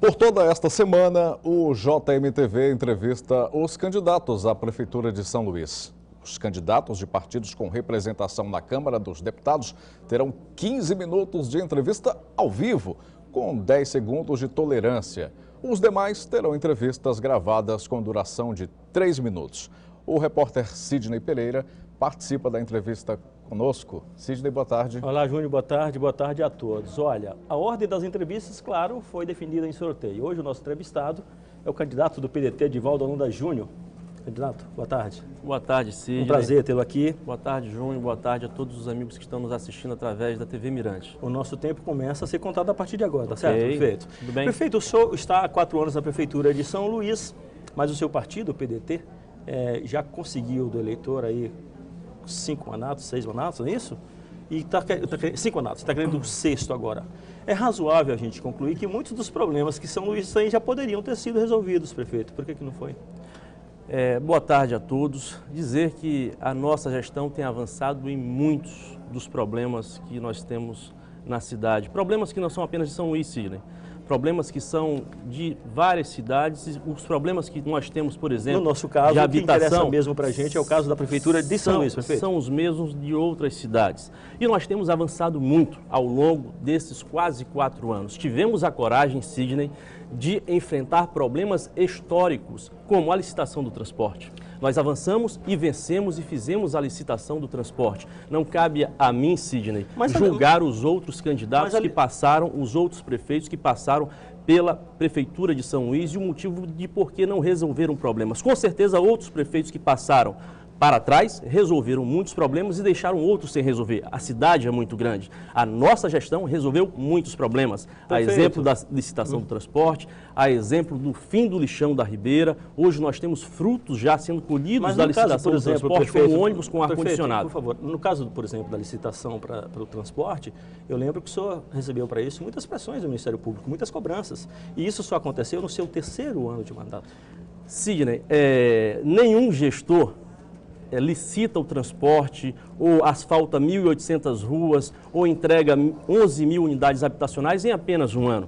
Por toda esta semana, o JMTV entrevista os candidatos à Prefeitura de São Luís. Os candidatos de partidos com representação na Câmara dos Deputados terão 15 minutos de entrevista ao vivo, com 10 segundos de tolerância. Os demais terão entrevistas gravadas com duração de 3 minutos. O repórter Sidney Pereira participa da entrevista conosco. Sidney, boa tarde. Olá, Júnior, boa tarde a todos. Olha, a ordem das entrevistas, claro, foi definida em sorteio. Hoje o nosso entrevistado é o candidato do PDT, Divaldo Holanda Júnior. Candidato, boa tarde. Boa tarde, Sidney. Um prazer tê-lo aqui. Boa tarde, Júnior. Boa tarde a todos os amigos que estão nos assistindo através da TV Mirante. O nosso tempo começa a ser contado a partir de agora, tá certo? Prefeito? Tudo bem. Prefeito, o senhor está há 4 anos na Prefeitura de São Luís, mas o seu partido, o PDT, já conseguiu do eleitor aí 5 mandatos, 6 mandatos, não é isso? E 5 mandatos, está querendo o 6º agora. É razoável a gente concluir que muitos dos problemas que São Luís tem já poderiam ter sido resolvidos, prefeito. Por que não foi? Boa tarde a todos. Dizer que a nossa gestão tem avançado em muitos dos problemas que nós temos na cidade. Problemas que não são apenas de São Luís, Sidney. Problemas que são de várias cidades, os problemas que nós temos, por exemplo, no nosso caso, de habitação, o que interessa mesmo para a gente é o caso da Prefeitura de São Luís, prefeito. São os mesmos de outras cidades. E nós temos avançado muito ao longo desses quase 4 anos. Tivemos a coragem, Sidney, de enfrentar problemas históricos, como a licitação do transporte. Nós avançamos e vencemos e fizemos a licitação do transporte. Não cabe a mim, Sidney, julgar os outros candidatos que passaram, os outros prefeitos que passaram pela Prefeitura de São Luís e o motivo de por que não resolveram problemas. Com certeza, outros prefeitos que passaram para trás, resolveram muitos problemas e deixaram outros sem resolver. A cidade é muito grande. A nossa gestão resolveu muitos problemas. A exemplo da licitação do transporte, a exemplo do fim do lixão da Ribeira. Hoje nós temos frutos já sendo colhidos da licitação do transporte, como ônibus com ar-condicionado. Por favor, no caso, por exemplo, da licitação para o transporte, eu lembro que o senhor recebeu para isso muitas pressões do Ministério Público, muitas cobranças. E isso só aconteceu no seu 3º ano de mandato. Sidney, nenhum gestor licita o transporte, ou asfalta 1.800 ruas, ou entrega 11.000 unidades habitacionais em apenas um ano.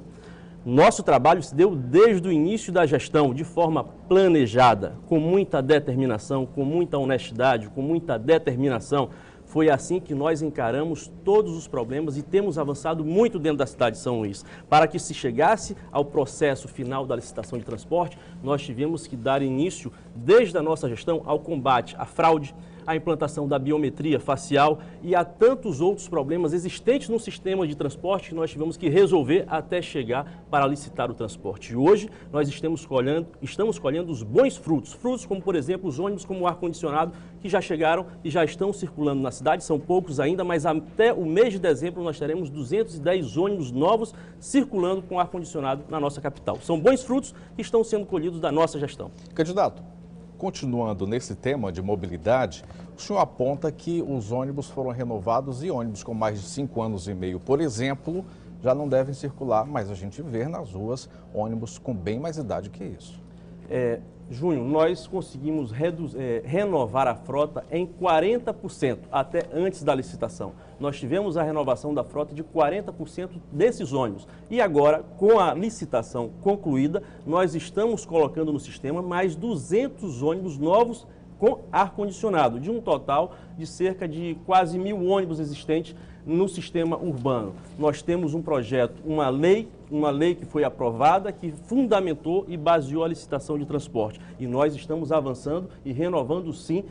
Nosso trabalho se deu desde o início da gestão, de forma planejada, com muita determinação, com muita honestidade, com muita determinação. Foi assim que nós encaramos todos os problemas e temos avançado muito dentro da cidade de São Luís. Para que se chegasse ao processo final da licitação de transporte, nós tivemos que dar início, desde a nossa gestão, ao combate à fraude, à implantação da biometria facial e a tantos outros problemas existentes no sistema de transporte que nós tivemos que resolver até chegar para licitar o transporte. E hoje nós estamos colhendo os bons frutos. Frutos como, por exemplo, os ônibus como o ar-condicionado, que já chegaram e já estão circulando na cidade. São poucos ainda, mas até o mês de dezembro nós teremos 210 ônibus novos circulando com ar-condicionado na nossa capital. São bons frutos que estão sendo colhidos da nossa gestão. Candidato, continuando nesse tema de mobilidade, o senhor aponta que os ônibus foram renovados e ônibus com mais de 5 anos e meio, por exemplo, já não devem circular, mas a gente vê nas ruas ônibus com bem mais idade que isso. Júnior, nós conseguimos renovar a frota em 40% até antes da licitação. Nós tivemos a renovação da frota de 40% desses ônibus. E agora, com a licitação concluída, nós estamos colocando no sistema mais 200 ônibus novos com ar-condicionado, de um total de cerca de quase 1.000 ônibus existentes no sistema urbano. Nós temos um projeto, uma lei que foi aprovada, que fundamentou e baseou a licitação de transporte. E nós estamos avançando e renovando, sim,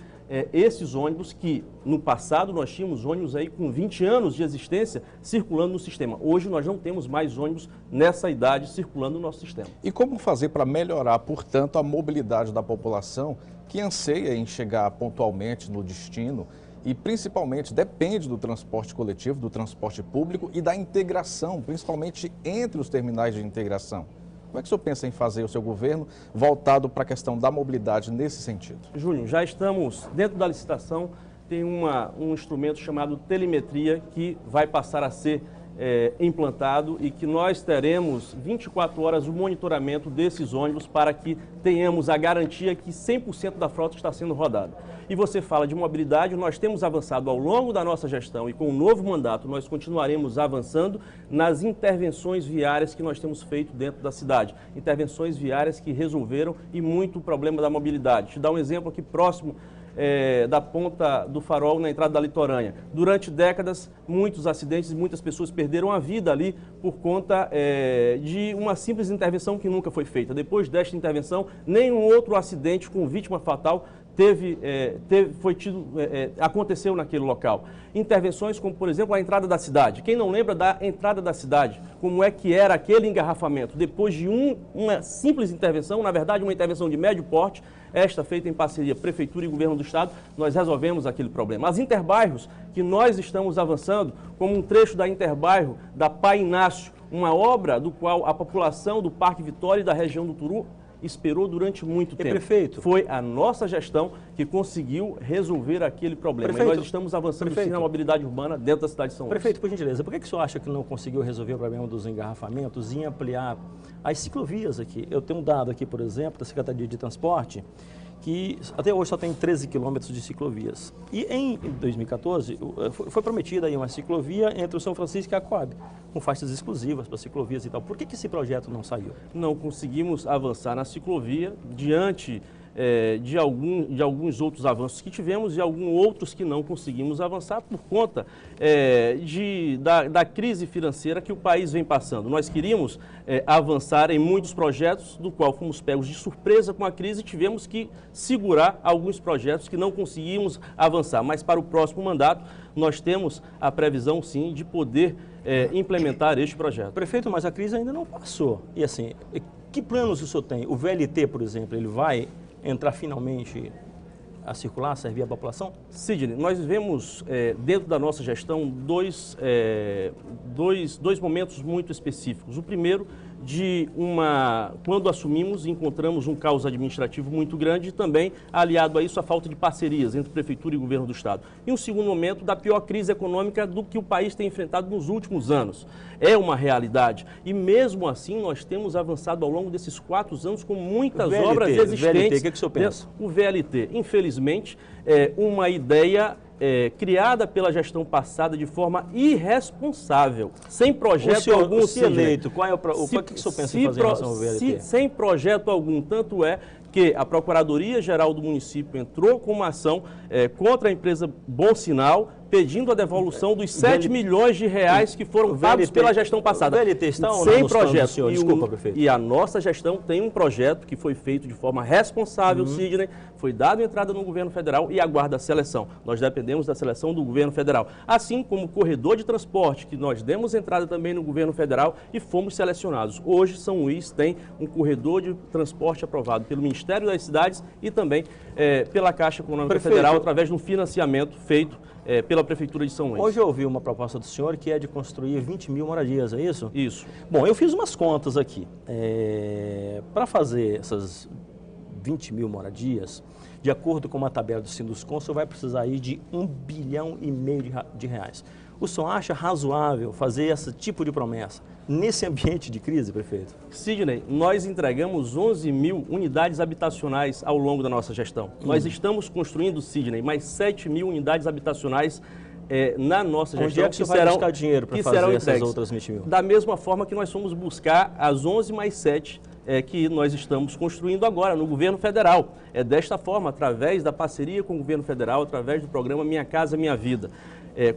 esses ônibus que, no passado, nós tínhamos ônibus aí com 20 anos de existência circulando no sistema. Hoje, nós não temos mais ônibus nessa idade circulando no nosso sistema. E como fazer para melhorar, portanto, a mobilidade da população que anseia em chegar pontualmente no destino e, principalmente, depende do transporte coletivo, do transporte público e da integração, principalmente entre os terminais de integração? Como é que o senhor pensa em fazer o seu governo voltado para a questão da mobilidade nesse sentido? Júnior, já estamos dentro da licitação, tem um instrumento chamado telemetria que vai passar a ser implantado e que nós teremos 24 horas o monitoramento desses ônibus para que tenhamos a garantia que 100% da frota está sendo rodada. E você fala de mobilidade, nós temos avançado ao longo da nossa gestão e com o novo mandato nós continuaremos avançando nas intervenções viárias que nós temos feito dentro da cidade. Intervenções viárias que resolveram e muito o problema da mobilidade. Te dar um exemplo aqui próximo da ponta do farol na entrada da litorânea. Durante décadas, muitos acidentes e muitas pessoas perderam a vida ali por conta de uma simples intervenção que nunca foi feita. Depois desta intervenção, nenhum outro acidente com vítima fatal aconteceu naquele local. Intervenções como, por exemplo, a entrada da cidade. Quem não lembra da entrada da cidade? Como é que era aquele engarrafamento? Depois de uma simples intervenção, na verdade uma intervenção de médio porte, esta feita em parceria Prefeitura e Governo do Estado, nós resolvemos aquele problema. As interbairros que nós estamos avançando, como um trecho da interbairro da Pai Inácio, uma obra do qual a população do Parque Vitória e da região do Turu esperou durante muito tempo. Prefeito, foi a nossa gestão que conseguiu resolver aquele problema. Prefeito, e nós estamos avançando sim na mobilidade urbana dentro da cidade de São Luís. Prefeito, por gentileza, por que o senhor acha que não conseguiu resolver o problema dos engarrafamentos em ampliar as ciclovias aqui? Eu tenho um dado aqui, por exemplo, da Secretaria de Transporte, que até hoje só tem 13 quilômetros de ciclovias. E em 2014 foi prometida aí uma ciclovia entre o São Francisco e a Coab, com faixas exclusivas para ciclovias e tal. Por que esse projeto não saiu? Não conseguimos avançar na ciclovia diante de alguns outros avanços que tivemos e alguns outros que não conseguimos avançar por conta da crise financeira que o país vem passando. Nós queríamos avançar em muitos projetos, do qual fomos pegos de surpresa com a crise e tivemos que segurar alguns projetos que não conseguimos avançar. Mas para o próximo mandato, nós temos a previsão, sim, de poder implementar este projeto. Prefeito, mas a crise ainda não passou. E assim, que planos o senhor tem? O VLT, por exemplo, ele vai entrar finalmente a circular, servir a população? Sidney, nós vemos dentro da nossa gestão dois momentos muito específicos. O primeiro, quando assumimos, encontramos um caos administrativo muito grande e também, aliado a isso, a falta de parcerias entre Prefeitura e Governo do Estado. E um segundo momento, da pior crise econômica do que o país tem enfrentado nos últimos anos. É uma realidade. E mesmo assim, nós temos avançado ao longo desses 4 anos com muitas obras existentes. VLT, o que o senhor pensa? O VLT, infelizmente, é uma ideia criada pela gestão passada de forma irresponsável, sem projeto algum. Se eleito, qual é o que o senhor pensa em fazer em relação ao VLT? Sem projeto algum, tanto é que a Procuradoria-Geral do município entrou com uma ação contra a empresa Bom Sinal, pedindo a devolução dos 7 milhões de reais que foram pagos pela gestão passada. O VLT está ou não sem projeto. Senhor? Desculpa, prefeito. E a nossa gestão tem um projeto que foi feito de forma responsável, Sidney, foi dado entrada no governo federal e aguarda a seleção. Nós dependemos da seleção do governo federal. Assim como o corredor de transporte, que nós demos entrada também no governo federal e fomos selecionados. Hoje, São Luís tem um corredor de transporte aprovado pelo Ministério das Cidades e também pela Caixa Econômica Federal, através de um financiamento feito pela Prefeitura de São Luís. Hoje eu ouvi uma proposta do senhor que é de construir 20 mil moradias, é isso? Isso. Bom, eu fiz umas contas aqui. Para fazer essas 20 mil moradias, de acordo com uma tabela do Sinduscon, o senhor vai precisar aí de R$1,5 bilhão de reais. O senhor acha razoável fazer esse tipo de promessa nesse ambiente de crise, prefeito? Sidney, nós entregamos 11 mil unidades habitacionais ao longo da nossa gestão. Nós estamos construindo, Sidney, mais 7 mil unidades habitacionais na nossa gestão. Onde é que você vai buscar dinheiro para fazer essas outras 20 mil? Da mesma forma que nós fomos buscar as 11 mais 7 que nós estamos construindo agora no governo federal. É desta forma, através da parceria com o governo federal, através do programa Minha Casa Minha Vida.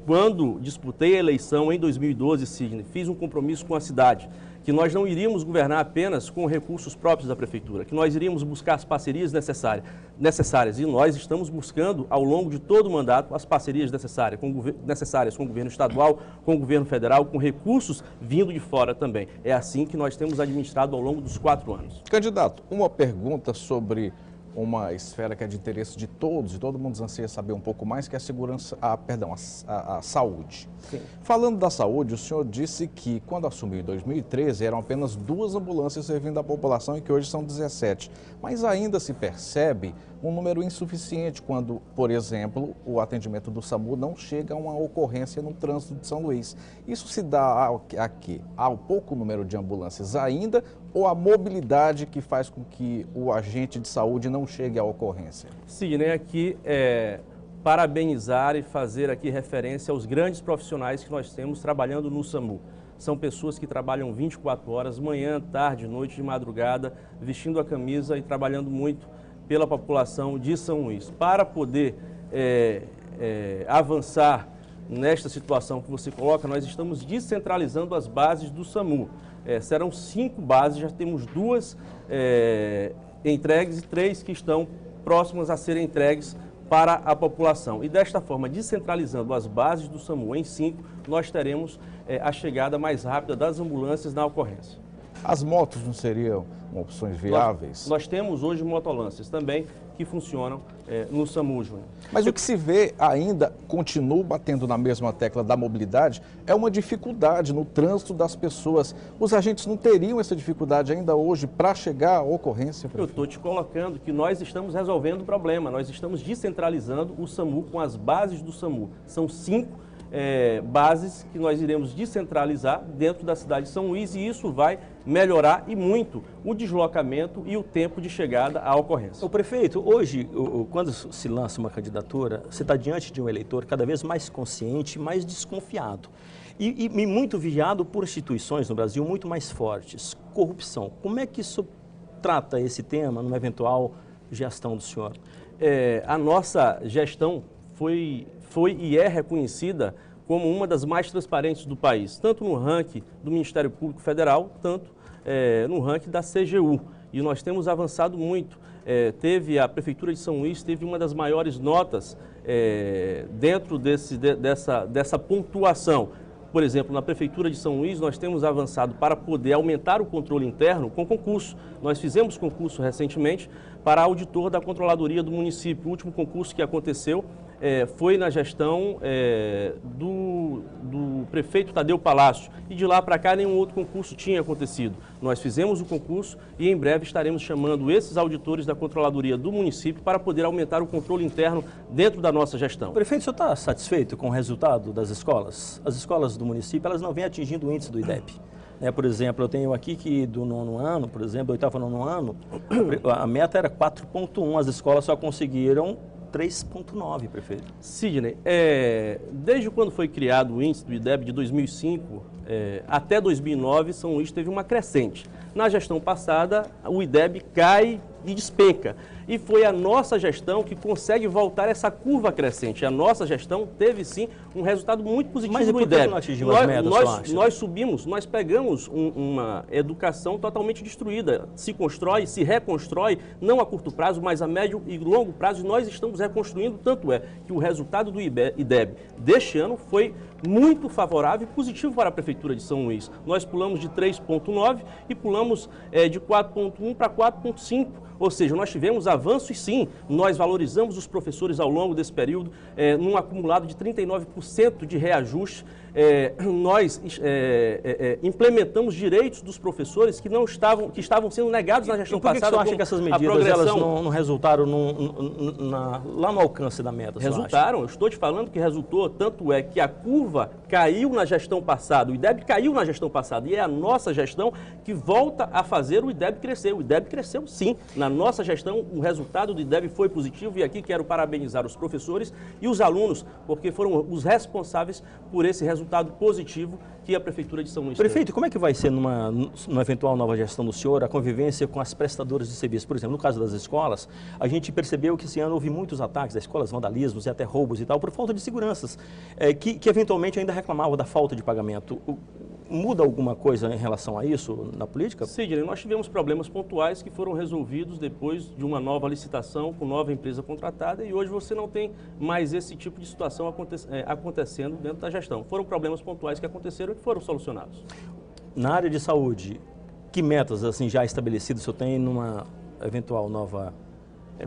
Quando disputei a eleição em 2012, Sidney, fiz um compromisso com a cidade, que nós não iríamos governar apenas com recursos próprios da Prefeitura, que nós iríamos buscar as parcerias necessárias. E nós estamos buscando, ao longo de todo o mandato, as parcerias necessárias com o governo estadual, com o governo federal, com recursos vindo de fora também. É assim que nós temos administrado ao longo dos 4 anos. Candidato, uma pergunta sobre uma esfera que é de interesse de todos, e todo mundo anseia saber um pouco mais, que é a segurança, a saúde. Sim. Falando da saúde, o senhor disse que quando assumiu em 2013 eram apenas 2 ambulâncias servindo à população e que hoje são 17. Mas ainda se percebe um número insuficiente quando, por exemplo, o atendimento do SAMU não chega a uma ocorrência no trânsito de São Luís. Isso se dá a quê? Ao pouco número de ambulâncias ainda ou a mobilidade que faz com que o agente de saúde não chegue à ocorrência? Sidney, aqui parabenizar e fazer aqui referência aos grandes profissionais que nós temos trabalhando no SAMU. São pessoas que trabalham 24 horas, manhã, tarde, noite, de madrugada, vestindo a camisa e trabalhando muito pela população de São Luís. Para poder avançar nesta situação que você coloca, nós estamos descentralizando as bases do SAMU. Serão 5 bases, já temos 2 entregues e 3 que estão próximas a serem entregues para a população. E desta forma, descentralizando as bases do SAMU em 5, nós teremos a chegada mais rápida das ambulâncias na ocorrência. As motos não seriam opções viáveis? Nós temos hoje motolâncias também que funcionam no SAMU, Júnior. Mas o que se vê ainda, continua batendo na mesma tecla da mobilidade, é uma dificuldade no trânsito das pessoas. Os agentes não teriam essa dificuldade ainda hoje para chegar à ocorrência, prefeito? Eu estou te colocando que nós estamos resolvendo o problema, nós estamos descentralizando o SAMU com as bases do SAMU. São 5 bases que nós iremos descentralizar dentro da cidade de São Luís e isso vai melhorar e muito o deslocamento e o tempo de chegada à ocorrência. O prefeito, hoje, quando se lança uma candidatura, você está diante de um eleitor cada vez mais consciente, mais desconfiado e muito vigiado por instituições no Brasil muito mais fortes. Corrupção. Como é que isso trata esse tema numa eventual gestão do senhor? A nossa gestão foi e é reconhecida como uma das mais transparentes do país, tanto no ranking do Ministério Público Federal, tanto no ranking da CGU. E nós temos avançado muito. A Prefeitura de São Luís teve uma das maiores notas dentro dessa pontuação. Por exemplo, na Prefeitura de São Luís, nós temos avançado para poder aumentar o controle interno com concurso. Nós fizemos concurso recentemente para auditor da Controladoria do município. O último concurso que aconteceu foi na gestão do prefeito Tadeu Palácio. E de lá para cá nenhum outro concurso tinha acontecido. Nós fizemos o concurso e em breve estaremos chamando esses auditores da Controladoria do município para poder aumentar o controle interno dentro da nossa gestão. Prefeito, o senhor está satisfeito com o resultado das escolas? As escolas do município, elas não vêm atingindo o índice do IDEB. Por exemplo, eu tenho aqui que do 9º ano, por exemplo, do 8º ao 9º ano, a meta era 4,1, as escolas só conseguiram 3,9, prefeito. Sidney, desde quando foi criado o índice do IDEB de 2005 até 2009, São Luís teve uma crescente. Na gestão passada, o IDEB cai e despenca. E foi a nossa gestão que consegue voltar essa curva crescente. A nossa gestão teve, sim, um resultado muito positivo no IDEB. Mas por que não atingimos as metas, nós subimos, nós pegamos uma educação totalmente destruída. Se constrói, se reconstrói, não a curto prazo, mas a médio e longo prazo. E nós estamos reconstruindo, tanto é que o resultado do IDEB deste ano foi muito favorável e positivo para a Prefeitura de São Luís. Nós pulamos de 3,9 e pulamos de 4,1 para 4,5. Ou seja, nós tivemos avanços, sim, nós valorizamos os professores ao longo desse período, num acumulado de 39% de reajuste. Nós implementamos direitos dos professores que estavam sendo negados na gestão passada. Por que você acha que essas medidas elas não resultaram lá no alcance da meta? Resultaram, eu estou te falando que resultou, tanto é que a curva caiu na gestão passada, o IDEB caiu na gestão passada e é a nossa gestão que volta a fazer o IDEB crescer. O IDEB cresceu, sim. Na nossa gestão, o resultado do IDEB foi positivo e aqui quero parabenizar os professores e os alunos, porque foram os responsáveis por esse resultado positivo que a Prefeitura de São Luís teve. Prefeito, como é que vai ser numa eventual nova gestão do senhor a convivência com as prestadoras de serviço? Por exemplo, no caso das escolas, a gente percebeu que esse ano houve muitos ataques às escolas, vandalismos e até roubos e tal, por falta de seguranças, que eventualmente ainda reclamavam da falta de pagamento. Muda alguma coisa em relação a isso na política? Sidney, nós tivemos problemas pontuais que foram resolvidos depois de uma nova licitação com nova empresa contratada e hoje você não tem mais esse tipo de situação acontecendo dentro da gestão. Foram problemas pontuais que aconteceram e que foram solucionados. Na área de saúde, que metas assim já estabelecidas o senhor tem numa eventual nova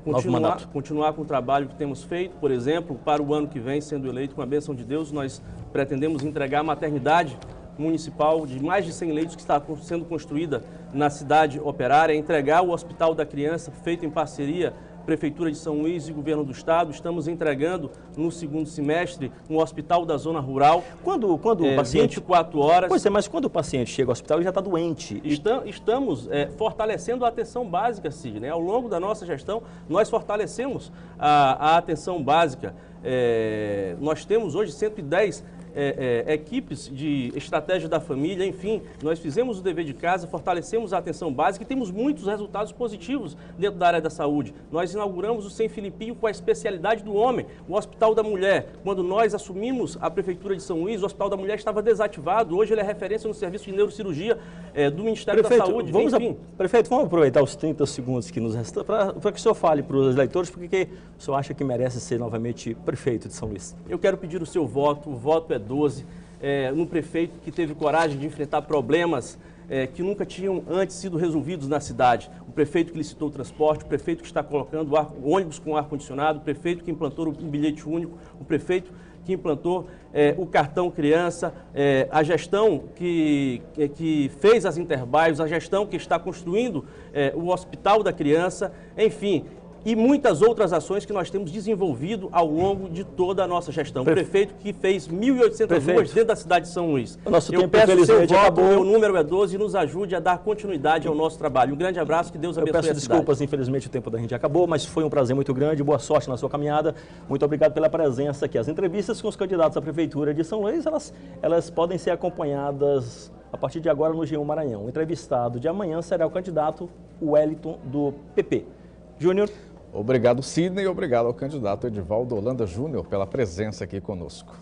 continuar com o trabalho que temos feito. Por exemplo, para o ano que vem, sendo eleito com a bênção de Deus, nós pretendemos entregar a maternidade municipal de mais de 100 leitos que está sendo construída na cidade operária, entregar o Hospital da Criança, feito em parceria Prefeitura de São Luís e Governo do Estado. Estamos entregando no segundo semestre um hospital da zona rural. Quando o paciente... 24 horas. Pois é, mas quando o paciente chega ao hospital, ele já está doente. Estamos fortalecendo a atenção básica, Sidney. Ao longo da nossa gestão, nós fortalecemos a atenção básica. Nós temos hoje 110 equipes de estratégia da família, enfim, nós fizemos o dever de casa, fortalecemos a atenção básica e temos muitos resultados positivos dentro da área da saúde. Nós inauguramos o Sem Filipinho com a especialidade do homem, o Hospital da Mulher. Quando nós assumimos a Prefeitura de São Luís, o Hospital da Mulher estava desativado, hoje ele é referência no serviço de neurocirurgia do Ministério da Saúde. Prefeito, vamos aproveitar os 30 segundos que nos restam para que o senhor fale para os eleitores porque o senhor acha que merece ser novamente prefeito de São Luís. Eu quero pedir o seu voto, o voto é 12, no prefeito que teve coragem de enfrentar problemas que nunca tinham antes sido resolvidos na cidade. O prefeito que licitou o transporte, o prefeito que está colocando ônibus com ar-condicionado, o prefeito que implantou o bilhete único, o prefeito que implantou o cartão criança, a gestão que fez as interbairros, a gestão que está construindo o Hospital da Criança, enfim, e muitas outras ações que nós temos desenvolvido ao longo de toda a nossa gestão. O prefeito que fez 1.800 ruas dentro da cidade de São Luís. O nosso Eu tempo, peço o seu voto, acabou. meu número é 12 e nos ajude a dar continuidade ao nosso trabalho. Um grande abraço, que Deus abençoe a cidade. Eu peço desculpas, infelizmente o tempo da gente acabou, mas foi um prazer muito grande, boa sorte na sua caminhada. Muito obrigado pela presença aqui. As entrevistas com os candidatos à Prefeitura de São Luís, elas podem ser acompanhadas a partir de agora no G1 Maranhão. O entrevistado de amanhã será o candidato Wellington do PP. Júnior. Obrigado, Sidney, e obrigado ao candidato Edivaldo Holanda Júnior pela presença aqui conosco.